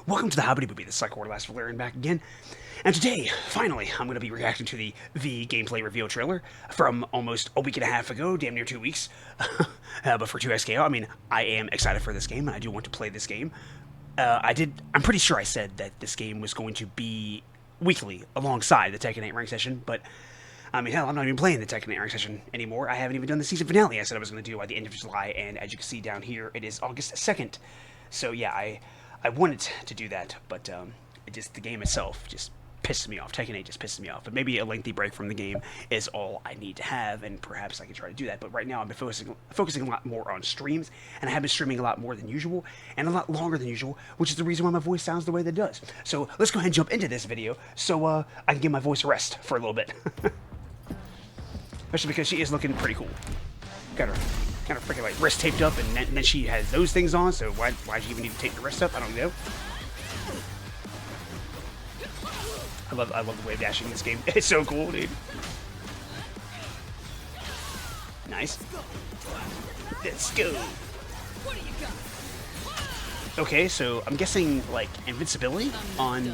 Welcome to the TheHobidyBooby, the Psycho Last Valerian back again. And today, finally, I'm going to be reacting to the gameplay reveal trailer from almost a week and a half ago, damn near 2 weeks. But for 2XKO, I mean, I am excited for this game, and I do want to play this game. I'm pretty sure I said that this game was going to be weekly alongside the Tekken 8 rank session, but I mean, hell, I'm not even playing the Tekken 8 rank session anymore. I haven't even done the season finale I said I was going to do by the end of July, and as you can see down here, it is August 2nd. So yeah, I wanted to do that, but the game itself just pisses me off. Tekken 8 just pisses me off. But maybe a lengthy break from the game is all I need to have, and perhaps I can try to do that. But right now, I've been focusing a lot more on streams, and I have been streaming a lot more than usual, and a lot longer than usual, which is the reason why my voice sounds the way that it does. So let's go ahead and jump into this video, so I can give my voice a rest for a little bit. Especially because she is looking pretty cool. Got her freaking like wrist taped up, and then she has those things on. So why do you even need to tape the wrist up? I don't know. I love the wave dashing in this game. It's so cool, dude. Nice. Let's go. Okay, so I'm guessing like invincibility on.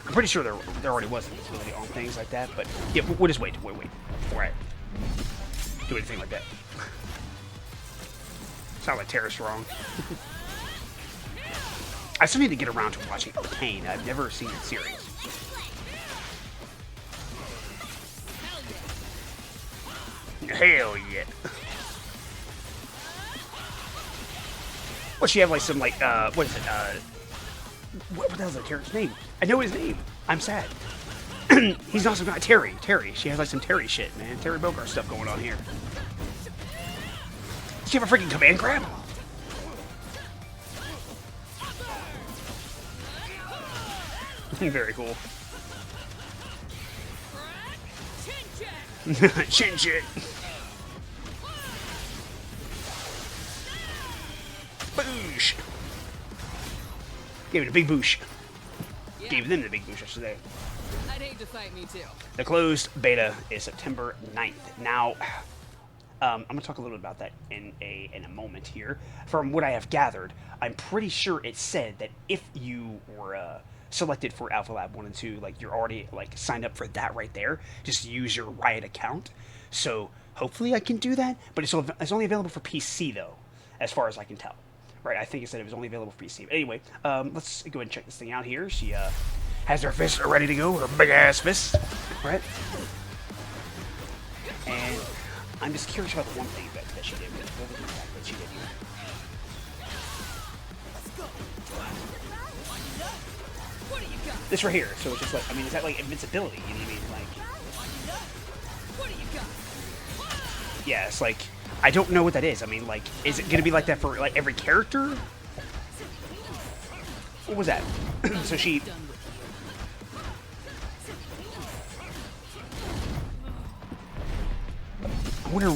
I'm pretty sure there already was invincibility on things like that, but yeah, we'll just wait before I do anything like that. Sound like terrorist wrong. I still need to get around to watching Pain. I've never seen that series. Hell yeah. What, she have like some like what is it? What the hell's that character's name? I know his name. I'm sad. He's also got Terry. She has like some Terry shit, man. Terry Bogard stuff going on here. Does she have a freaking command grab? Very cool. Chin chin. Boosh. Gave it a big boosh. Yeah. Gave them the big boosh, I should say. I'd hate to fight me too. The closed beta is September 9th. Now, I'm going to talk a little bit about that in a moment here. From what I have gathered, I'm pretty sure it said that if you were selected for Alpha Lab 1 and 2, like you're already like signed up for that right there. Just use your Riot account. So hopefully I can do that. But it's only available for PC though, as far as I can tell. Right, I think it said it was only available for PC. But anyway, let's go ahead and check this thing out here. She has her fist ready to go, her big-ass fist, right? And I'm just curious about the one thing that she did. What was the fact that she did here? This right here. So it's just like, I mean, is that like invincibility? You know what I mean? Like, yeah, it's like, I don't know what that is. I mean, like, is it gonna be like that for like every character? What was that? So she. I wonder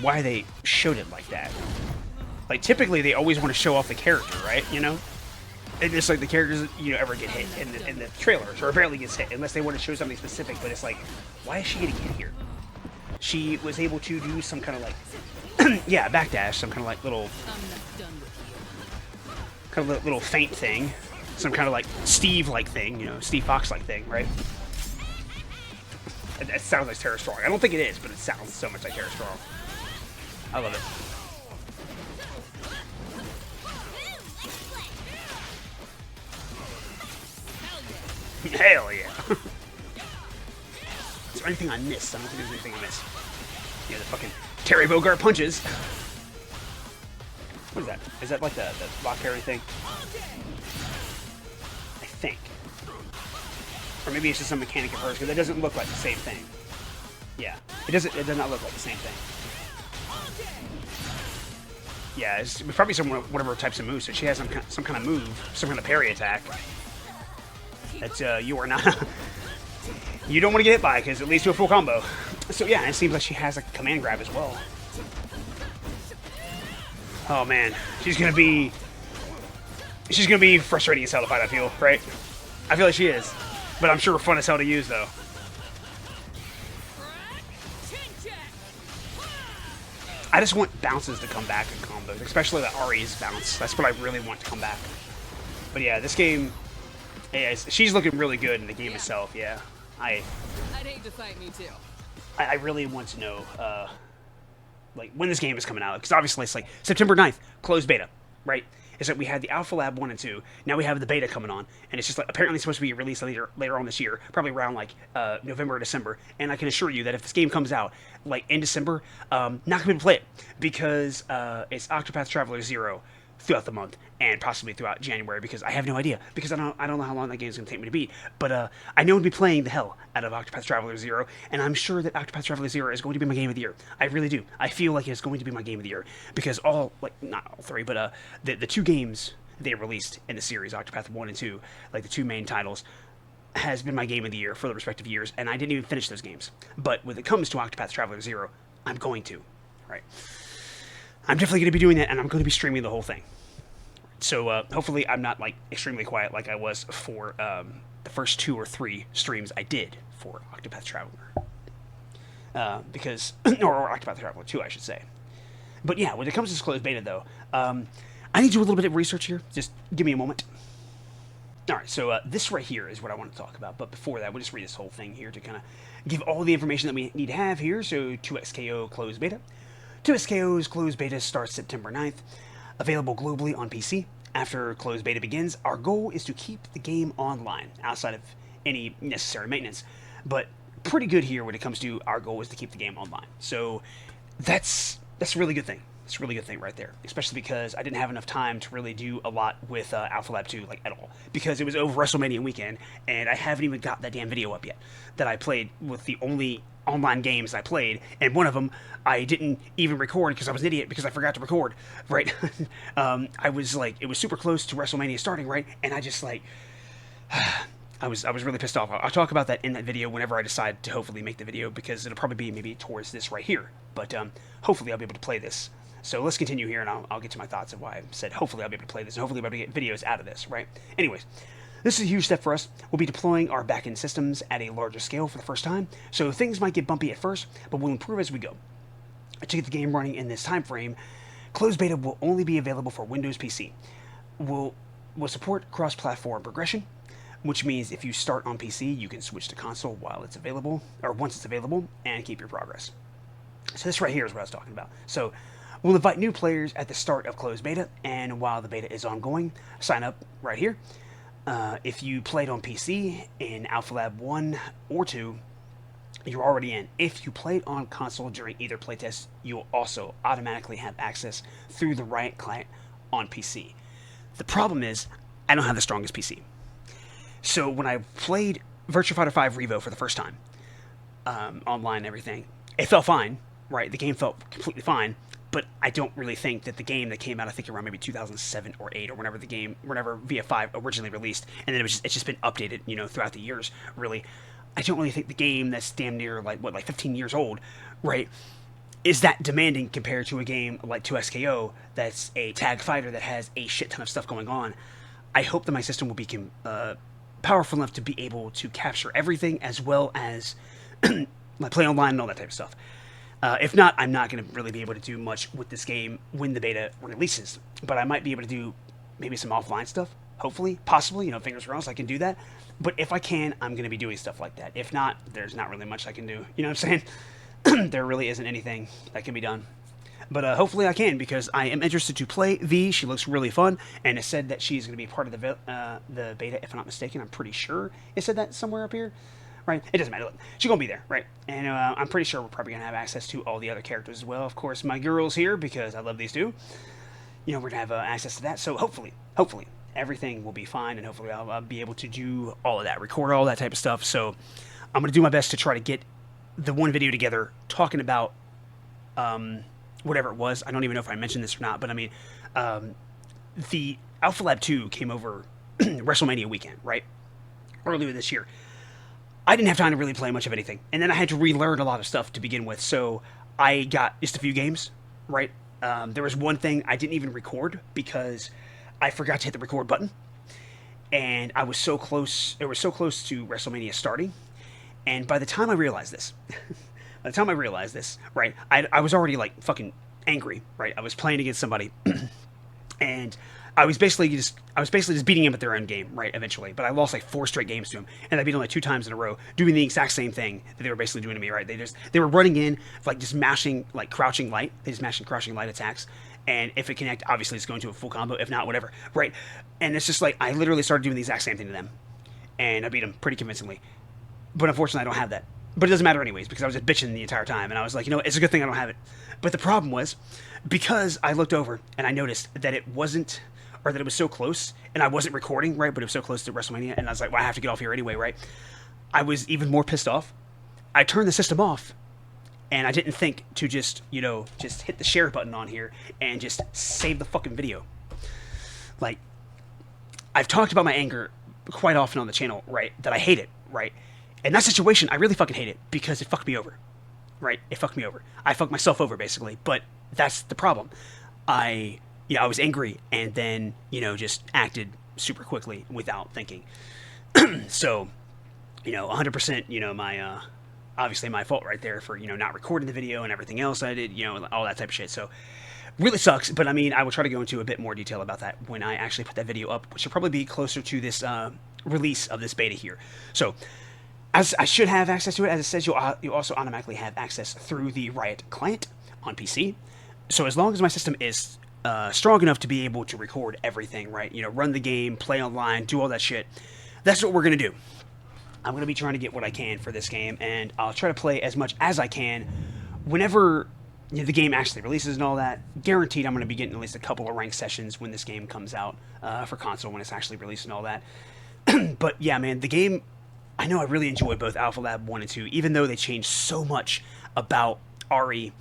why they showed it like that. Like, typically they always want to show off the character, right? You know? And it's like the characters, you know, ever get hit in the trailers, or barely gets hit, unless they want to show something specific. But it's like, why is she getting hit here? She was able to do some kind of like, yeah, backdash, some kind of like little feint thing, some kind of like Steve-like thing, you know, Steve Fox-like thing, right? It sounds like Terra Strong. I don't think it is, but it sounds so much like Terra Strong. I love it. Hell yeah. Is there anything I missed? I don't think there's anything I missed. Yeah, the fucking Terry Bogard punches. What is that? Is that like the block parry thing? I think. Or maybe it's just some mechanic of hers, because it doesn't look like the same thing. Yeah. It does not look like the same thing. Yeah, it's probably some whatever types of moves. So she has some kind of move, some kind of parry attack. That you are not. You don't want to get hit by, because it leads to a full combo. So yeah, it seems like she has a command grab as well. Oh man, she's gonna be frustrating as hell to fight. I feel, right? I feel like she is, but I'm sure fun as hell to use though. I just want bounces to come back in combos, especially the Ari's bounce. That's what I really want to come back. But yeah, this game, yeah, she's looking really good in the game Yeah. itself. Yeah, I I'd hate to fight me too. I really want to know like when this game is coming out, because obviously it's like September 9th, closed beta, right? Is that we had the Alpha Lab 1 and 2, now we have the beta coming on, and it's just like apparently supposed to be released later on this year, probably around like November or December. And I can assure you that if this game comes out like in December, not gonna be able to play it because it's Octopath Traveler 0 throughout the month and possibly throughout January, because I have no idea, because I don't know how long that game is going to take me to beat, but I know I'm going to be playing the hell out of Octopath Traveler 0, and I'm sure that Octopath Traveler 0 is going to be my game of the year. I really do. I feel like it's going to be my game of the year, because all, like, not all three, but the two games they released in the series, Octopath 1 and 2, like the two main titles, has been my game of the year for the respective years, and I didn't even finish those games. But when it comes to Octopath Traveler 0, I'm going to, right? I'm definitely going to be doing that, and I'm going to be streaming the whole thing. So hopefully I'm not like extremely quiet like I was for the first 2 or 3 streams I did for Octopath Traveler. Because, or Octopath Traveler 2, I should say. But yeah, when it comes to this closed beta though, I need to do a little bit of research here. Just give me a moment. Alright, so this right here is what I want to talk about. But before that, we'll just read this whole thing here to kind of give all the information that we need to have here. So 2XKO closed beta. 2XKO's closed beta starts September 9th. Available globally on PC. After closed beta begins, our goal is to keep the game online, outside of any necessary maintenance. But pretty good here when it comes to our goal is to keep the game online. So that's a really good thing. It's a really good thing right there, especially because I didn't have enough time to really do a lot with Alpha Lab 2, like, at all, because it was over WrestleMania weekend, and I haven't even got that damn video up yet that I played with the only online games I played, and one of them I didn't even record because I was an idiot because I forgot to record, right? I was like, it was super close to WrestleMania starting, right? And I just like, I was really pissed off. I'll talk about that in that video whenever I decide to hopefully make the video, because it'll probably be maybe towards this right here, but hopefully I'll be able to play this. So let's continue here, and I'll get to my thoughts of why I said hopefully I'll be able to play this, and hopefully I'll be able to get videos out of this, right? Anyways, this is a huge step for us. We'll be deploying our backend systems at a larger scale for the first time, so things might get bumpy at first, but we'll improve as we go. To get the game running in this time frame, closed beta will only be available for Windows PC. We'll support cross-platform progression, which means if you start on PC, you can switch to console while it's available, or once it's available, and keep your progress. So this right here is what I was talking about. So we'll invite new players at the start of closed beta, and while the beta is ongoing, sign up right here. If you played on PC in Alpha Lab 1 or 2, you're already in. If you played on console during either playtest, you'll also automatically have access through the Riot client on PC. The problem is, I don't have the strongest PC. So when I played Virtua Fighter 5 Revo for the first time, online and everything, it felt fine, right? The game felt completely fine, but I don't really think that the game that came out, I think around maybe 2007 or 8, or whenever VF5 originally released, and then it's just been updated, throughout the years, really. I don't really think the game that's damn near, like 15 years old, right, is that demanding compared to a game like 2XKO that's a tag fighter that has a shit ton of stuff going on. I hope that my system will be powerful enough to be able to capture everything, as well as like play online and all that type of stuff. If not, I'm not going to really be able to do much with this game when the beta releases. But I might be able to do maybe some offline stuff, hopefully, possibly, fingers crossed I can do that. But if I can, I'm going to be doing stuff like that. If not, there's not really much I can do. You know what I'm saying? There really isn't anything that can be done. But hopefully I can, because I am interested to play V. She looks really fun, and it said that she's going to be part of the beta, if I'm not mistaken. I'm pretty sure it said that somewhere up here. Right? It doesn't matter. Look, she's going to be there, right? And I'm pretty sure we're probably going to have access to all the other characters as well. Of course, my girl's here, because I love these two. We're going to have access to that. So hopefully, everything will be fine, and hopefully I'll be able to do all of that, record all that type of stuff. So I'm going to do my best to try to get the one video together talking about whatever it was. I don't even know if I mentioned this or not, but I mean, the Alpha Lab 2 came over WrestleMania weekend, right? Earlier this year. I didn't have time to really play much of anything, and then I had to relearn a lot of stuff to begin with, so I got just a few games, right? There was one thing I didn't even record because I forgot to hit the record button, and I was so close. It was so close to WrestleMania starting, and by the time I realized this, right, I was already like fucking angry, right? I was playing against somebody, and I was basically just beating him at their own game, right? Eventually, but I lost like 4 straight games to him, and I beat him like 2 times in a row, doing the exact same thing that they were basically doing to me, right? They were running in, like just mashing like crouching light, they just mashing crouching light attacks, and if it connect, obviously it's going to a full combo. If not, whatever, right? And it's just like I literally started doing the exact same thing to them, and I beat them pretty convincingly. But unfortunately, I don't have that. But it doesn't matter anyways, because I was just bitching the entire time, and I was like, it's a good thing I don't have it. But the problem was, because I looked over and I noticed that it wasn't, or that it was so close, and I wasn't recording, right, but it was so close to WrestleMania, and I was like, well, I have to get off here anyway, right? I was even more pissed off. I turned the system off, and I didn't think to just hit the share button on here and just save the fucking video. Like, I've talked about my anger quite often on the channel, right, that I hate it, right? In that situation, I really fucking hate it because it fucked me over, right? It fucked me over. I fucked myself over, basically, but that's the problem. I was angry and then, just acted super quickly without thinking. So, 100%, my, obviously my fault right there for, not recording the video and everything else I did, all that type of shit. So, really sucks, but I mean, I will try to go into a bit more detail about that when I actually put that video up, which will probably be closer to this release of this beta here. So, as I should have access to it, as it says, you also automatically have access through the Riot client on PC. So as long as my system is strong enough to be able to record everything, right? Run the game, play online, do all that shit. That's what we're going to do. I'm going to be trying to get what I can for this game, and I'll try to play as much as I can whenever the game actually releases and all that. Guaranteed I'm going to be getting at least a couple of ranked sessions when this game comes out for console, when it's actually released and all that. But yeah, man, the game, I know I really enjoy both Alpha Lab 1 and 2, even though they changed so much about Ari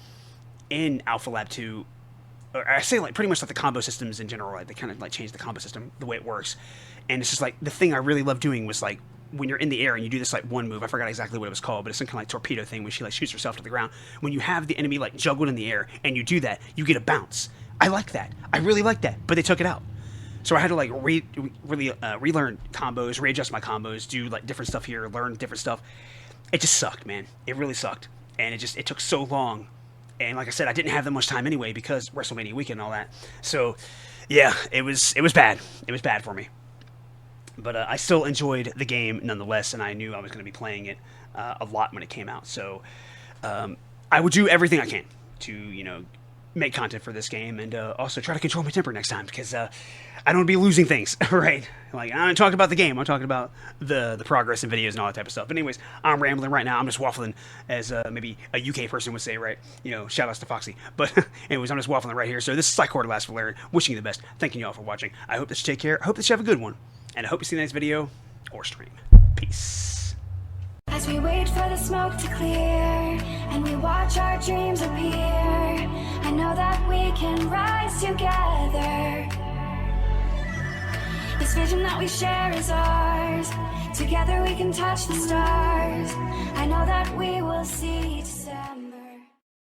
in Alpha Lab 2. Or I say, like, pretty much like the combo systems in general, right? They kind of, like, changed the combo system, the way it works. And it's just, like, the thing I really love doing was, like, when you're in the air and you do this, like, one move, I forgot exactly what it was called, but it's some kind of, like, torpedo thing when she, like, shoots herself to the ground. When you have the enemy, like, juggled in the air and you do that, you get a bounce. I like that. I really like that, but they took it out. So I had to, like, relearn combos, readjust my combos, do, like, different stuff here, learn different stuff. It just sucked, man. It really sucked. And it took so long. And like I said, I didn't have that much time anyway because WrestleMania weekend and all that. So, yeah, it was bad. It was bad for me. But I still enjoyed the game nonetheless, and I knew I was going to be playing it a lot when it came out. So, I would do everything I can to, make content for this game, and also try to control my temper next time, because I don't want to be losing things, right? Like, I'm not talking about the game, I'm talking about the progress in videos and all that type of stuff. But anyways, I'm rambling right now, I'm just waffling, as maybe a UK person would say, right? Shout outs to Foxy. But anyways, I'm just waffling right here. So this is Psychord Last Valerian, wishing you the best, thanking you all for watching. I hope that you take care, I hope that you have a good one, and I hope you see the next video, or stream. Peace. As we wait for the smoke to clear, and we watch our dreams appear, I know that we can rise together. This vision that we share is ours. Together we can touch the stars. I know that we will see December.